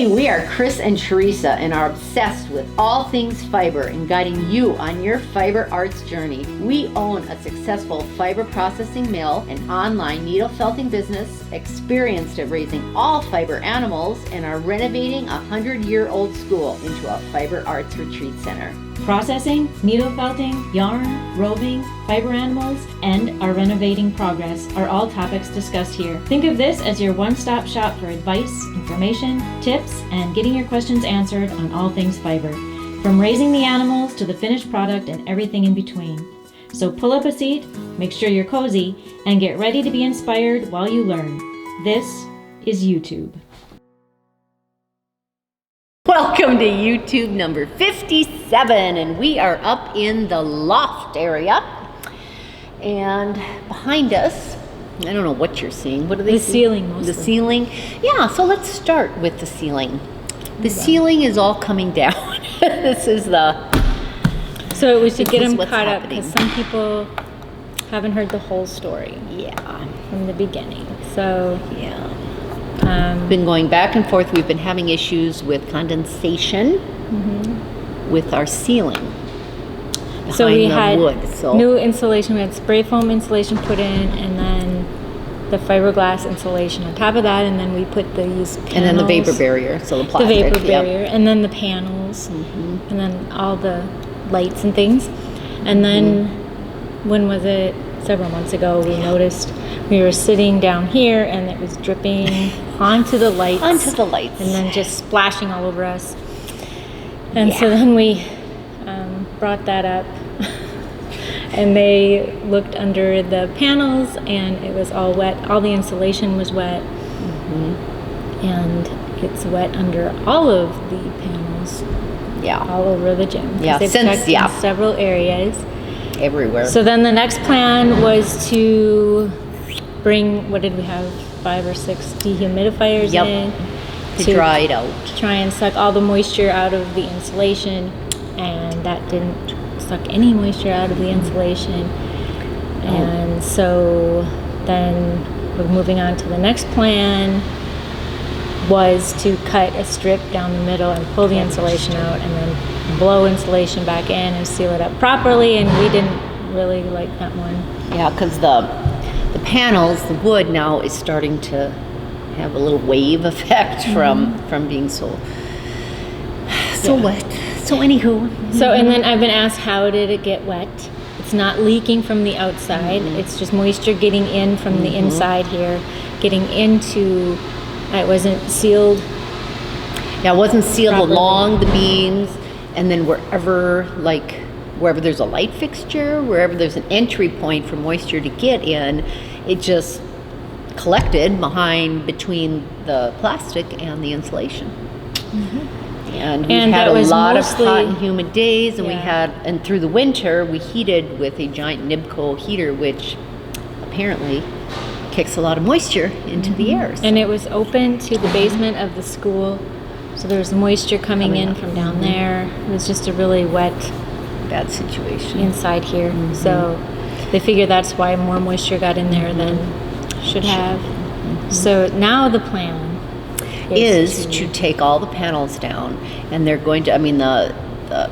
Hey, we are Chris and Teresa and are obsessed with all things fiber and guiding you on your fiber arts journey. We own a successful fiber processing mill, an online needle felting business, experienced at raising all fiber animals, and are renovating a 100-year-old school into a fiber arts retreat center. Processing, needle felting, yarn, roving, fiber animals, and our renovating progress are all topics discussed here. Think of this as your one-stop shop for advice, information, tips, and getting your questions answered on all things fiber, from raising the animals to the finished product and everything in between. So pull up a seat, make sure you're cozy, and get ready to be inspired while you learn. This is EweTube. Welcome to EweTube number 57, and we are up in the loft area. And behind us, I don't know what you're seeing. What are they? The ceiling mostly. The ceiling? Yeah, so let's start with the ceiling. The ceiling is all coming down. This is the... So it was to get them caught happening. up because some people haven't heard the whole story. Yeah. From the beginning. So... Yeah. Been going back and forth. We've been having issues with condensation with our ceiling. So we had wood, new insulation. We had spray foam insulation put in, and then the fiberglass insulation on top of that, and then we put these panels. And then the vapor barrier, so the plastic. The vapor barrier, and then the panels, and then all the lights and things. And then, when was it? Several months ago, we noticed we were sitting down here, and it was dripping onto the lights. Onto the lights. And then just splashing all over us. And so then we brought that up. And they looked under the panels, and it was all wet. All the insulation was wet. And it's wet under all of the panels. Yeah. All over the gym. Yeah, they've checked in several areas. Everywhere. So then the next plan was to bring, what did we have, 5 or 6 dehumidifiers in. To dry it out. Try and suck all the moisture out of the insulation. And that didn't suck any moisture out of the insulation. And so then we're moving on to the next plan, was to cut a strip down the middle and pull the insulation out, and then blow insulation back in and seal it up properly. And we didn't really like that one. Yeah, because the panels, the wood now is starting to have a little wave effect from being so wet. So anywho. So, and then I've been asked, how did it get wet? It's not leaking from the outside. It's just moisture getting in from the inside here, getting into, it wasn't sealed. Yeah, it wasn't sealed properly along the beams, and then wherever there's a light fixture, wherever there's an entry point for moisture to get in, it just collected between the plastic and the insulation. And we had a lot of hot and humid days, and and through the winter we heated with a giant Nibco heater, which apparently kicks a lot of moisture into the air. So. And it was open to the basement of the school, so there was moisture coming in from down there. It was just a really wet, bad situation inside here. So they figure that's why more moisture got in there than should have. So now the plan is to take all the panels down, and they're going to, the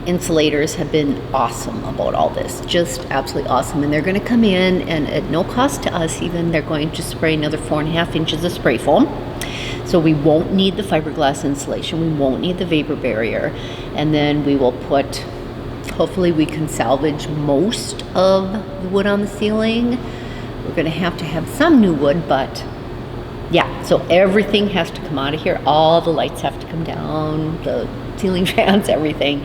insulators have been awesome about all this, just absolutely awesome. And they're going to come in, and at no cost to us even, they're going to spray another 4.5 inches of spray foam. So we won't need the fiberglass insulation, we won't need the vapor barrier, and then we will put, hopefully we can salvage most of the wood on the ceiling. We're going to have some new wood, but yeah, so everything has to come out of here. All the lights have to come down, the ceiling fans, everything.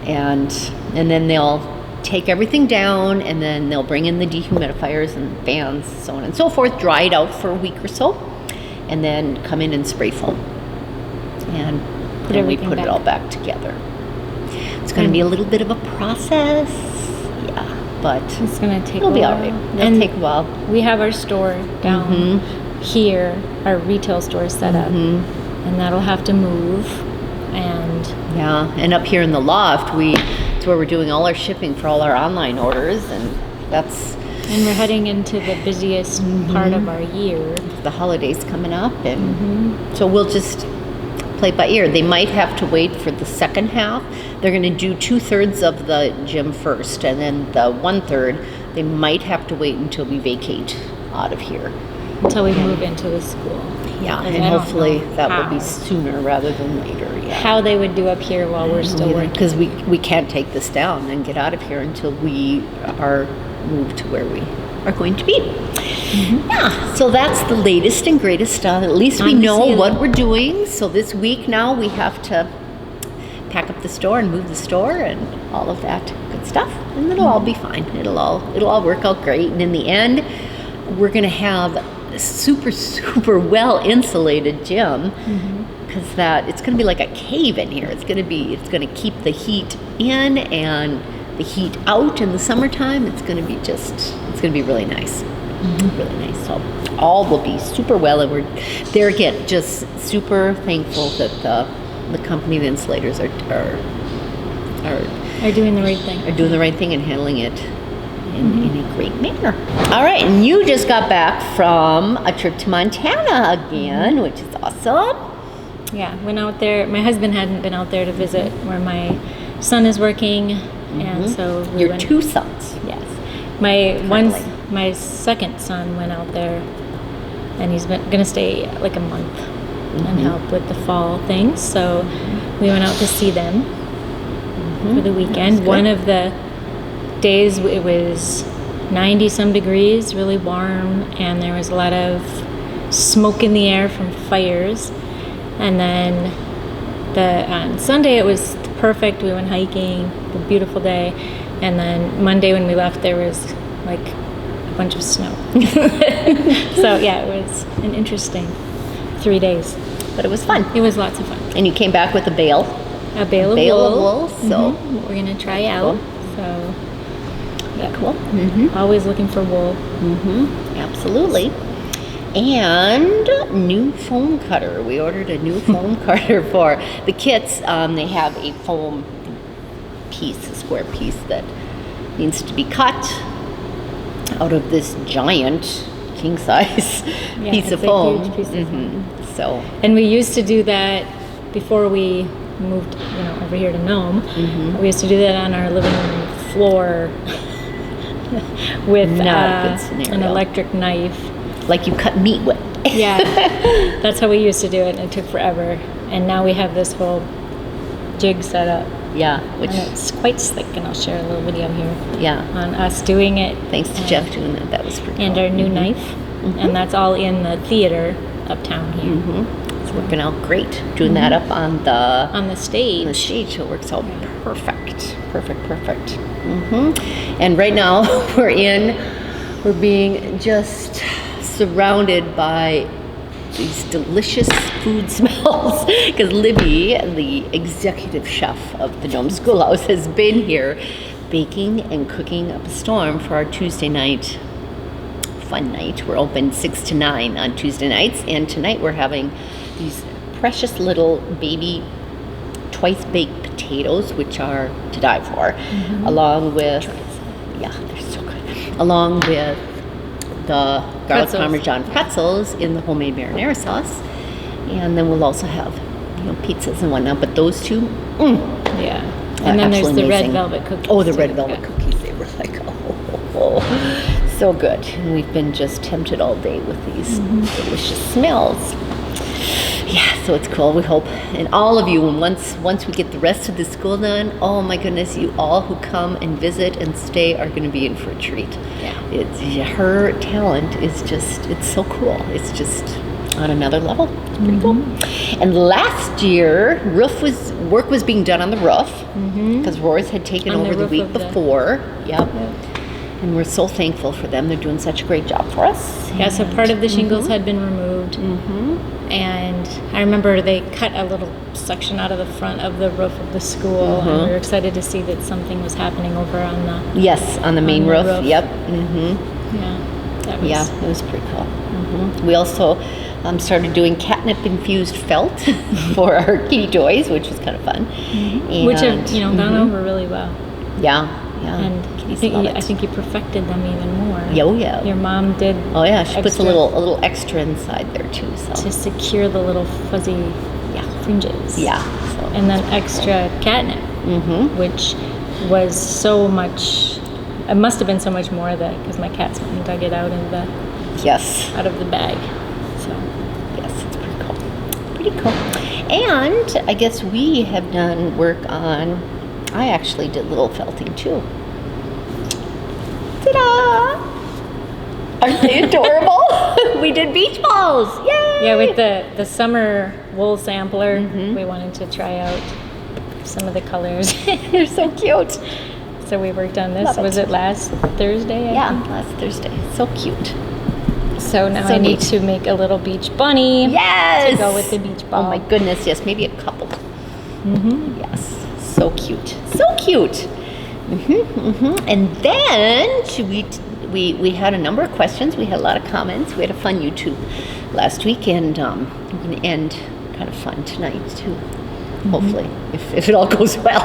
And then they'll take everything down, and then they'll bring in the dehumidifiers and fans, so on and so forth, dry it out for a week or so, and then come in and spray foam. And then we put it all back together. It's going to be a little bit of a process, but it's going to take it'll be all right. It'll take a while. We have our store down here, our retail store set up, and that'll have to move. And up here in the loft, it's where we're doing all our shipping for all our online orders, and we're heading into the busiest part of our year. The holidays coming up, and so we'll just play by ear. They might have to wait for the second half. They're going to do 2/3 of the gym first, and then the 1/3, they might have to wait until we vacate out of here. Until we move into the school. Yeah, 'Cause and I don't hopefully know that will how. be sooner rather than later. Yeah. How they would do up here while we're still working. Because we can't take this down and get out of here until we are moved to where we are going to be. Yeah, so that's the latest and greatest. At least we On the know ceiling. what we're doing. So this week now we have to pack up the store and move the store and all of that good stuff, and it'll all be fine. It'll all work out great. And in the end, we're gonna have a super well insulated gym. Because it's going to be like a cave in here. It's going to keep the heat in and the heat out in the summertime. It's going to be really nice. Really nice. So all will be super well, and we're there again, just super thankful that the company, the insulators are doing the right thing. are doing the right thing and handling it in a great manner. All right, and you just got back from a trip to Montana again, which is awesome. Yeah, went out there. My husband hadn't been out there to visit where my son is working, and so we Your went. 2 sons. Yes, my second son went out there, and he's gonna stay like a month and help with the fall things. So we went out to see them for the weekend. One of the days it was 90 some degrees, really warm, and there was a lot of smoke in the air from fires. And then on Sunday it was perfect. We went hiking, a beautiful day. And then Monday when we left, there was like a bunch of snow. So yeah, it was an interesting 3 days. But it was fun. It was lots of fun. And you came back with a bale. A bale of wool. So We're gonna try out. So yeah, cool. always looking for wool. Absolutely. And new foam cutter. We ordered a new foam cutter for the kits. They have a foam piece, a square piece that needs to be cut out of this giant king size piece of it's a foam. huge piece of foam. So And we used to do that before we moved, over here to Nome. We used to do that on our living room floor with Not a good scenario. an electric knife. like you cut meat with. Yeah, that's how we used to do it, and it took forever. And now we have this whole jig set up, Yeah, which and it's quite slick. And I'll share a little video here yeah. on us doing it. Thanks to Jeff doing that. That was pretty And cool. our new knife, and that's all in the theater uptown here. It's working out great. Doing that up on the On the stage. it works out perfect. And right now we're being just surrounded by these delicious food smells because Libby, the executive chef of the Nome Schoolhouse, has been here baking and cooking up a storm for our Tuesday night fun night. We're open 6 to 9 on Tuesday nights, and tonight we're having these precious little baby twice baked potatoes, which are to die for, along with they're so good, along with the garlic Pretzels. parmesan pretzels in the homemade marinara sauce, and then we'll also have pizzas and whatnot. But those two, Yeah. And then there's the red amazing. velvet cookies. Oh, the too. red velvet Yeah. cookies, they were like, so good. And we've been just tempted all day with these delicious smells. Yeah, so it's cool. We hope, and all of you, and once we get the rest of the school done, oh my goodness, you all who come and visit and stay are going to be in for a treat. Yeah. Her talent is just, it's so cool. It's just on another level. It's pretty cool. And last year, work was being done on the roof because Roy's had taken On the over the roof week of the- before. Yep. And we're so thankful for them. They're doing such a great job for us. Yeah, so part of the shingles had been removed. And I remember they cut a little section out of the front of the roof of the school, and we were excited to see that something was happening over on the Yes, on the main the roof. roof. Yep. that was Yeah, it was pretty cool. We also started doing catnip-infused felt for our kitty toys, which was kind of fun. which have And, gone over really well. Yeah. And Kitties love it. I think you perfected them even more. Oh, yeah. Your mom did Oh yeah, she puts a extra little extra inside there too. So to secure the little fuzzy fringes. Yeah. So And then extra catnip, which was so much. It must have been so much more that because my cats went and dug it out of the yes. out of the bag. So Yes, it's pretty cool. Pretty cool. And I guess we have done work on, I actually did little felting too. Ta-da! Aren't they adorable? We did beach balls. Yay! yeah, with the summer wool sampler, we wanted to try out some of the colors. They're so cute. So we worked on this. Love it. Was it last Thursday? I think? Last Thursday. So cute. So now So I need neat. to make a little beach bunny Yes! to go with the beach ball. Oh my goodness, yes, maybe a couple. Yes, so cute. So cute. And then we had a number of questions. We had a lot of comments. We had a fun YouTube last week, and we're going to end kind of fun tonight too. Hopefully, if it all goes well.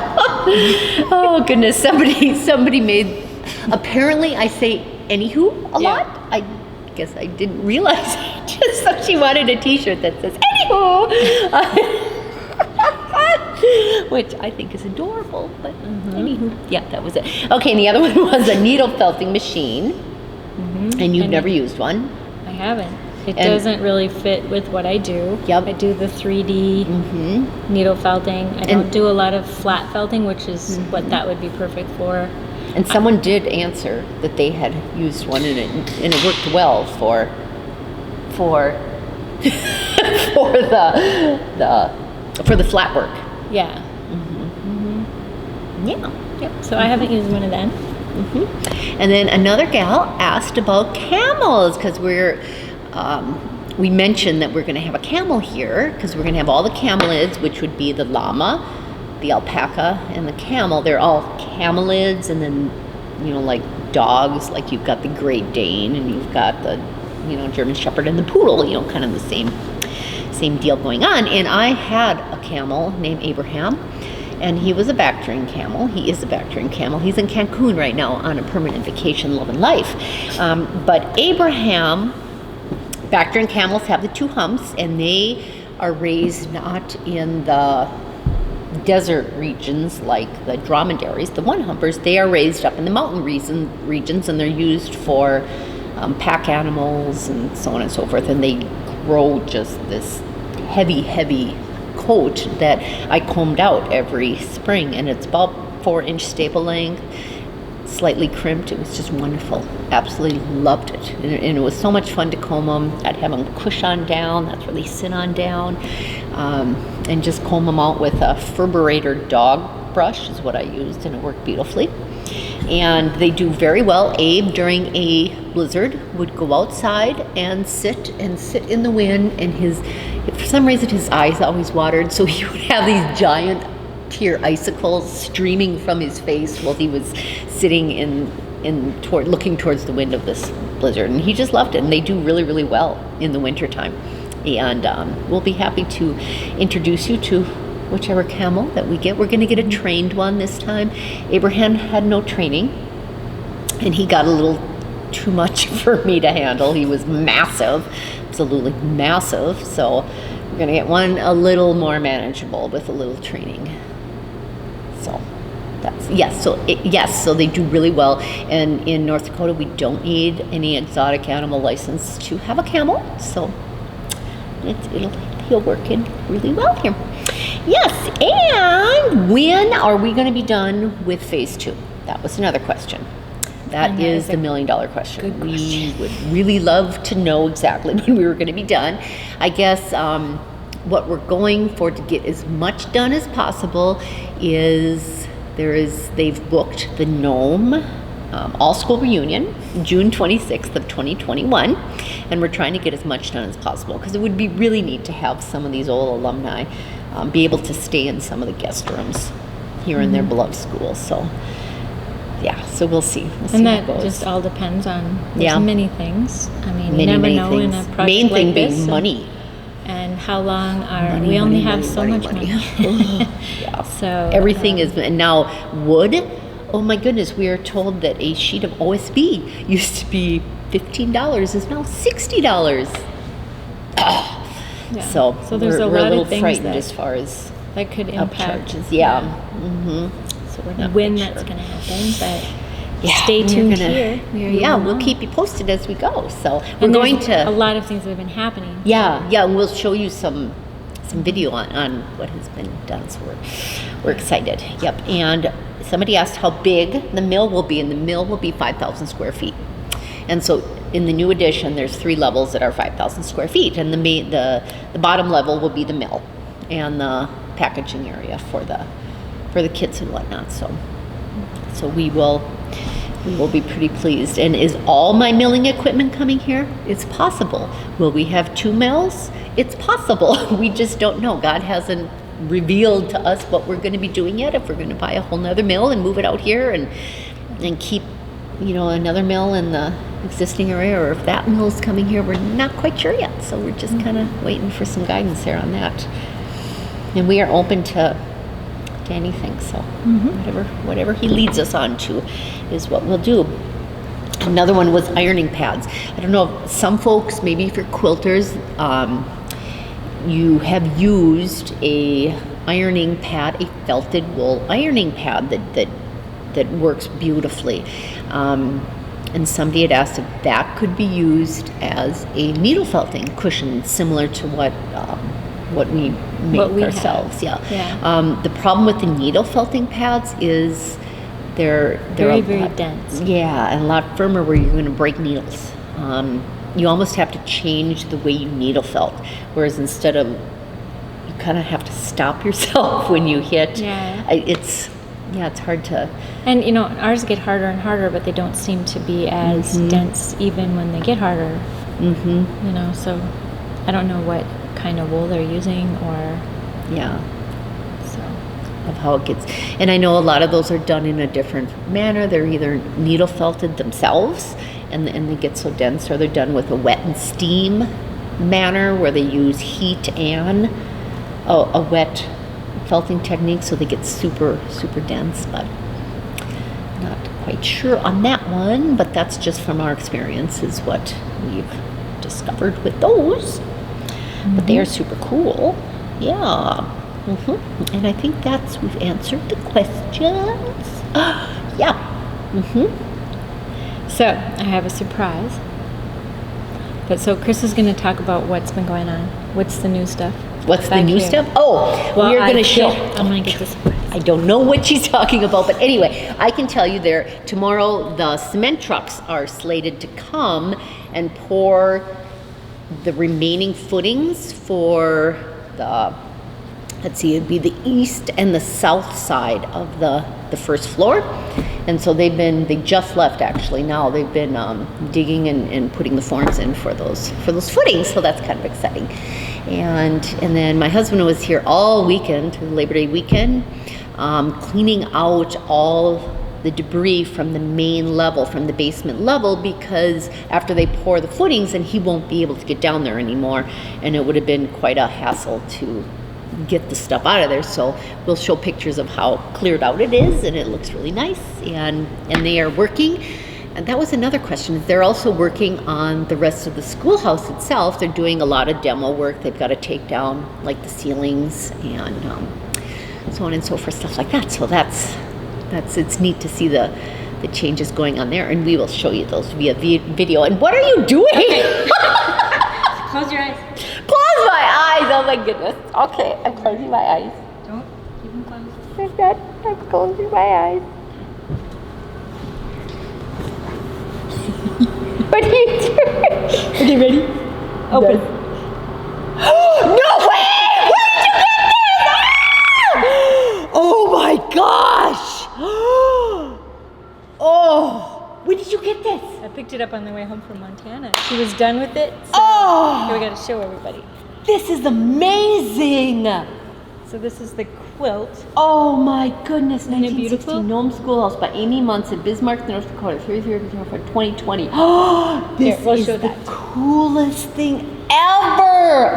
Oh goodness, somebody made. Apparently, I say anywho a lot. I guess I didn't realize it. Just so she wanted a T-shirt that says anywho, which I think is adorable. But anywho, yeah, that was it. Okay, and the other one was a needle felting machine, and you've never used one. I haven't. It And- doesn't really fit with what I do. Yep. I do the 3D needle felting. I don't do a lot of flat felting, which is what that would be perfect for. And someone did answer that they had used one and it worked well for for the flat work. Yeah. Yeah. Yep. So I haven't used one of them. And then another gal asked about camels because we mentioned that we're going to have a camel here because we're going to have all the camelids, which would be the llama, the alpaca, and the camel. They're all camelids, and then like dogs, like you've got the Great Dane and you've got the German Shepherd and the poodle. Kind of the same deal going on. And I had a camel named Abraham. And he was a Bactrian camel. He is a Bactrian camel. He's in Cancun right now on a permanent vacation, loving life. But Abraham, Bactrian camels have the two humps, and they are raised not in the desert regions like the dromedaries, the one-humpers. They are raised up in the mountain regions, and they're used for pack animals and so on and so forth. And they grow just this heavy coat that I combed out every spring, and it's about 4-inch staple length, slightly crimped. It was just wonderful. Absolutely loved it, and it was so much fun to comb them. I'd have them push on down. That's where they sit on down, and just comb them out with a Ferberator dog brush is what I used, and it worked beautifully. And they do very well. Abe, during a blizzard, would go outside and sit in the wind, and for some reason his eyes always watered, so he would have these giant tear icicles streaming from his face while he was sitting looking towards the wind of this blizzard, and he just loved it. And they do really, really well in the wintertime. And we'll be happy to introduce you to whichever camel that we get. We're going to get a trained one this time. Abraham had no training, and he got a little too much for me to handle. He was massive, absolutely massive. So we're going to get one a little more manageable with a little training. So that's so they do really well. And in North Dakota, we don't need any exotic animal license to have a camel. So he'll work in really well here. Yes, and when are we going to be done with phase 2? That was another question. That is the $1 million question. We would really love to know exactly when we were going to be done. I guess what we're going for to get as much done as possible is they've booked the Nome all-school reunion, June 26th of 2021, and we're trying to get as much done as possible because it would be really neat to have some of these old alumni be able to stay in some of the guest rooms here in their beloved school. So yeah, so we'll see. We'll see And how that it goes. just all depends on many things. I mean, you Many never know things. in a project Main thing like this. being money. And how long we only have so much money. Yeah. So everything is, and now wood. Oh my goodness, we are told that a sheet of OSB used to be $15, is now $60. Yeah. So there's we're a lot little of things frightened that, as far as that could up impact. charges. Yeah. So we're not when quite that's sure. going to happen, but Yeah, stay we're tuned gonna- here. We'll keep you posted as we go. So we're And going there's to a lot of things that have been happening. Yeah, and we'll show you some video on what has been done. So we're excited. Yep. And somebody asked how big the mill will be, and the mill will be 5,000 square feet. And so in the new addition, there's 3 levels that are 5,000 square feet, and the bottom level will be the mill and the packaging area for the kids and whatnot. So we will be pretty pleased. And is all my milling equipment coming here? It's possible. Will we have 2 mills? It's possible. We just don't know. God hasn't revealed to us what we're going to be doing yet. If we're going to buy a whole nother mill and move it out here and keep, another mill in the existing area, or if that mill is coming here, we're not quite sure yet. So we're just kind of waiting for some guidance there on that. And we are open to anything. So whatever he leads us on to is what we'll do. Another one was ironing pads. I don't know if some folks, maybe if you're quilters, you have used a ironing pad, a felted wool ironing pad that works beautifully. And somebody had asked if that could be used as a needle felting cushion, similar to what we make ourselves. Yeah. The problem with the needle felting pads is they're very, very dense. Yeah, and a lot firmer where you're going to break needles. You almost have to change the way you needle felt, whereas instead of, you kind of have to stop yourself when you hit. Yeah. It's hard to. And ours get harder and harder, but they don't seem to be as dense even when they get harder. So I don't know what kind of wool they're using, or of how it gets. And I know a lot of those are done in a different manner. They're either needle felted themselves and they get so dense, or they're done with a wet and steam manner where they use heat and a wet felting technique, so they get super, super dense. But not quite sure on that one, but that's just from our experience is what we've discovered with those. But they are super cool. Yeah. And I think we've answered the questions. So I have a surprise. So Chris is going to talk about what's been going on. What's the new stuff? What's the new stuff? Oh, well, we are going to show. I'm going to get this. I don't know what she's talking about, but anyway, I can tell you tomorrow the cement trucks are slated to come and pour the remaining footings for it'd be the east and the south side of the first floor. And so they just left actually. Now they've been digging and putting the forms in for those footings. So that's kind of exciting. And then my husband was here all weekend through the Labor Day weekend, cleaning out all the debris from the main level, from the basement level, because after they pour the footings, and he won't be able to get down there anymore, and it would have been quite a hassle to get the stuff out of there. So we'll show pictures of how cleared out it is, and it looks really nice. And they are working. And that was another question. They're also working on the rest of the schoolhouse itself. They're doing a lot of demo work. They've got to take down like the ceilings and so on and so forth, stuff like that. So it's neat to see the changes going on there, and we will show you those via video. And what are you doing? Close your eyes. Close my eyes. Oh my goodness. Okay, I'm closing my eyes. Don't keep them closed. I'm closing my eyes. What are you doing? Okay, ready? Open. No way! Where did you get this? Ah! Oh my gosh! Oh, when did you get this? I picked it up on the way home from Montana. She was done with it, so Oh! here we got to show everybody. This is amazing! So this is the quilt. Oh my goodness, Isn't it beautiful? 1960 Gnome Schoolhouse by Amy Munson, Bismarck, North Dakota, 30304 2020. Oh, this Here, we'll is show the that. coolest thing ever!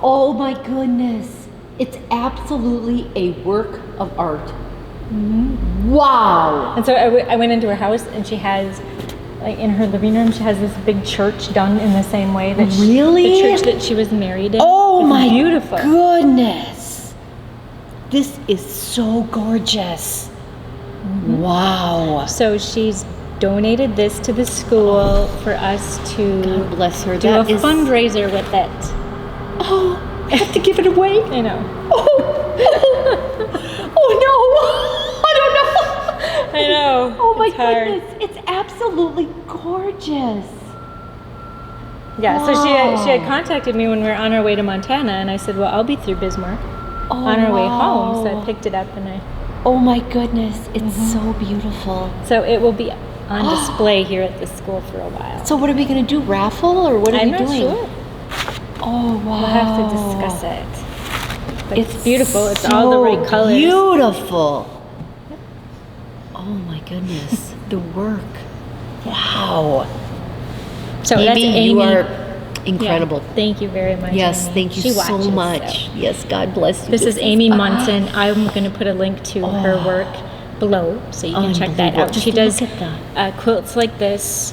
Oh my goodness. It's absolutely a work of art. Wow! And so I went into her house, and she has like in her living room, she has this big church done in the same way that Really? the church that she was married in. Oh It's my beautiful. goodness. This is so gorgeous. Wow. So she's donated this to the school for us to God bless her. do That a is- fundraiser with it. Oh, I have to give it away. I know. Oh no. I don't know. I know. Oh my It's hard. goodness. It's absolutely gorgeous. Yeah, so she had Wow. contacted me when we were on our way to Montana, and I said, well, I'll be through Bismarck Oh, on our way home. So I wow. picked it up, and Oh my goodness. It's so beautiful. so it will be on display here at the school for a while. So what are we going to do? Raffle or what are I'm we not doing? sure. Oh wow. We'll have to discuss it. But it's beautiful. It's so all the right colors. Beautiful. Oh my goodness. The work. Wow. So that's Amy, Amy. you are Yeah, incredible. thank you very much. Yes, Amy. thank you She so watches, much. so. Yes, God bless you. This is Amy Munson. I'm going to put a link to her work below, so you can check that Unbelievable. out. Just She does look at quilts like this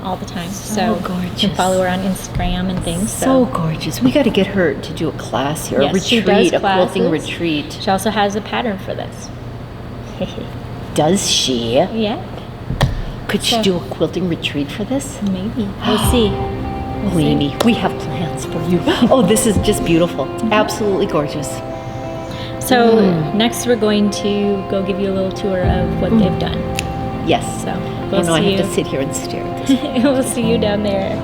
all the time. So you gorgeous. can follow her on Instagram and things. So gorgeous. We got to get her to do a class here, Yes, a she retreat, does a quilting classes. retreat. She also has a pattern for this. Does she? Yeah, Could she So- do a quilting retreat for this? maybe. We'll see. Oh, Amy, we have plans for you. Oh, this is just beautiful. Absolutely gorgeous. So next we're going to go give you a little tour of what they've done. Yes. So I we'll know I see have to you. sit here and stare at this. We'll see you down there.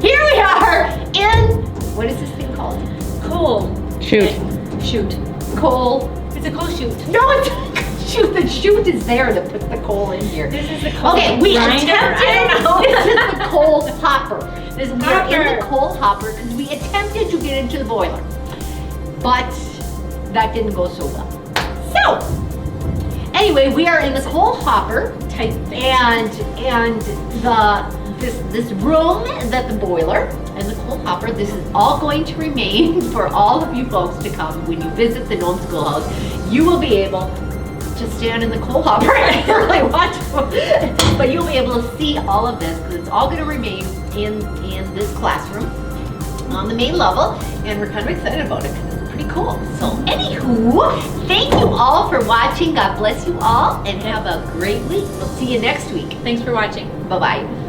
Here we are in, what is this thing called? Cool. Shoot. Shoot. Coal. It's a coal shoot. No, it's shoot. The chute is there to put the coal in here. This is the coal Okay, we grinder? attempted. I don't know. This is the coal hopper. We're in Hopper. the coal hopper because we attempted to get into the boiler, but that didn't go so well. So, anyway, we are in the coal hopper, Tight thing. and this room that the boiler and the coal hopper. This is all going to remain for all of you folks to come when you visit the Gnome Schoolhouse. You will be able to stand in the coal hopper if you really want to, but you'll be able to see all of this because it's all going to remain in this classroom on the main level, and we're kind of excited about it because it's pretty cool. So anywho, thank you all for watching. God bless you all and have a great week. We'll see you next week. Thanks for watching. Bye-bye.